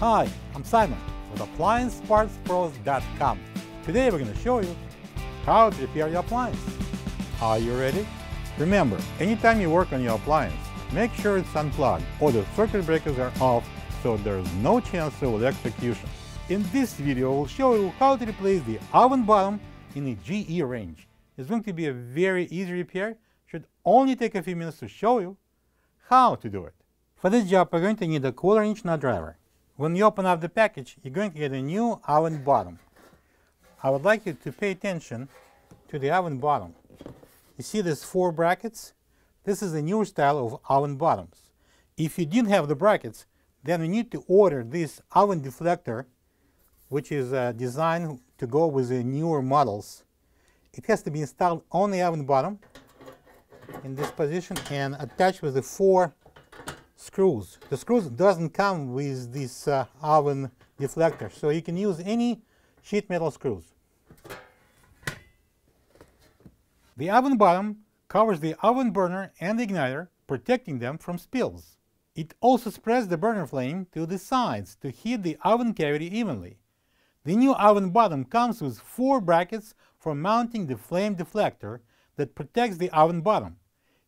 Hi, I'm Simon with AppliancePartsPros.com. Today we're going to show you how to repair your appliance. Are you ready? Remember, anytime you work on your appliance, make sure it's unplugged or the circuit breakers are off so there's no chance of electrocution. In this video, we'll show you how to replace the oven bottom in a GE range. It's going to be a very easy repair. Should only take a few minutes to show you how to do it. For this job, we're going to need a 1/4-inch nut driver. When you open up the package, you're going to get a new oven bottom. I would like you to pay attention to the oven bottom. You see these 4 brackets? This is a newer style of oven bottoms. If you didn't have the brackets, then you need to order this oven deflector, which is designed to go with the newer models. It has to be installed on the oven bottom in this position and attached with the 4 screws. The screws doesn't come with this oven deflector, so you can use any sheet metal screws. The oven bottom covers the oven burner and the igniter, protecting them from spills. It also spreads the burner flame to the sides to heat the oven cavity evenly. The new oven bottom comes with 4 brackets for mounting the flame deflector that protects the oven bottom.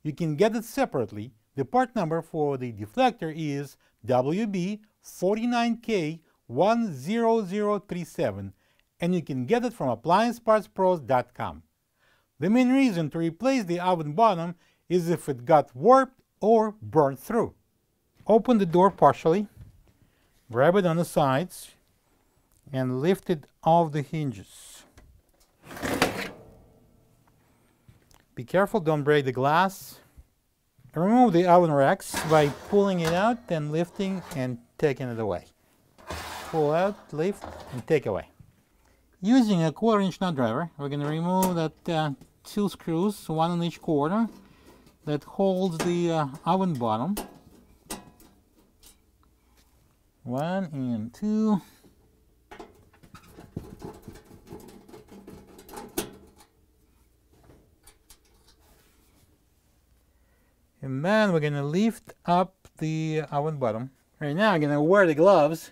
You can get it separately. The part number for the deflector is WB35K10035, and you can get it from AppliancePartsPros.com. The main reason to replace the oven bottom is if it got warped or burned through. Open the door partially, grab it on the sides, and lift it off the hinges. Be careful, don't break the glass. Remove the oven racks by pulling it out and lifting and taking it away. Pull out, lift, and take away. Using a 1/4-inch nut driver, we're going to remove that 2 screws, 1 on each quarter, that holds the oven bottom. 1 and 2. And then we're going to lift up the oven bottom. Right now I'm going to wear the gloves,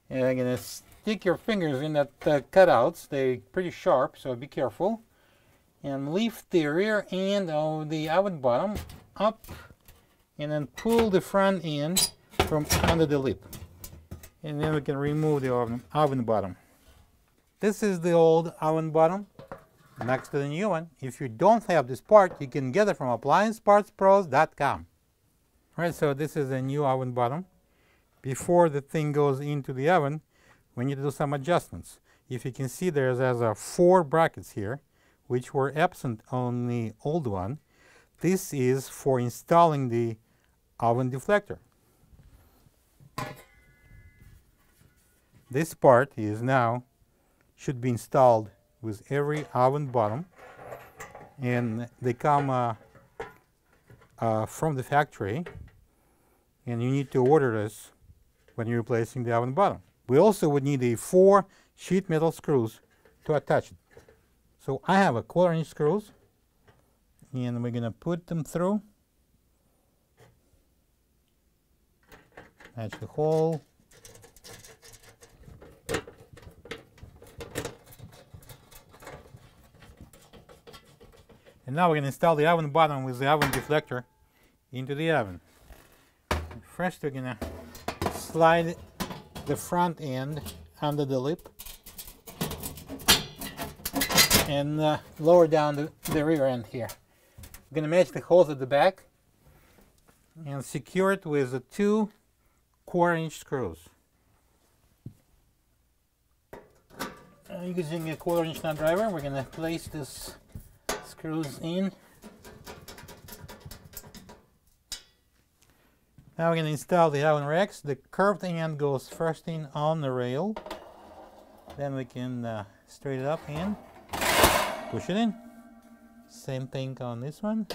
and I'm going to stick your fingers in that cutouts. They're pretty sharp, so be careful. And lift the rear end of the oven bottom up, and then pull the front end from under the lip. And then we can remove the oven bottom. This is the old oven bottom next to the new one. If you don't have this part, you can get it from AppliancePartsPros.com. Alright, so this is a new oven bottom. Before the thing goes into the oven, we need to do some adjustments. If you can see, there's 4 brackets here, which were absent on the old one. This is for installing the oven deflector. This part is now should be installed with every oven bottom, and they come from the factory, and you need to order this when you're replacing the oven bottom. We also would need 4 sheet metal screws to attach it. So I have a 1/4-inch screws, and we're going to put them through, attach the hole. And now we're going to install the oven bottom with the oven deflector into the oven. First we're going to slide the front end under the lip and lower down the rear end here. We're going to match the holes at the back and secure it with the 2 1/4-inch screws. Using a 1/4-inch nut driver, we're going to place this screws in. Now we're going to install the oven racks. The curved end goes first in on the rail. Then we can straighten it up and push it in. Same thing on this one.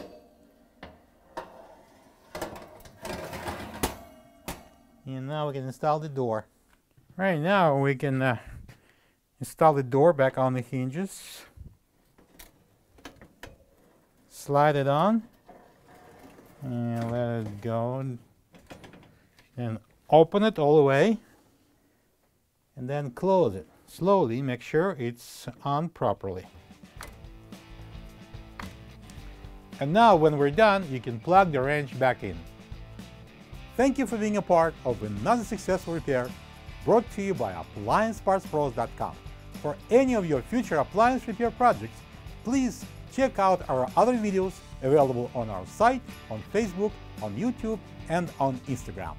And now we can install the door. Right now we can install the door back on the hinges. Slide it on and let it go and open it all the way and then close it. Slowly make sure it's on properly. And now when we're done, you can plug the wrench back in. Thank you for being a part of another successful repair brought to you by AppliancePartsPros.com. For any of your future appliance repair projects, please check out our other videos available on our site, on Facebook, on YouTube, and on Instagram.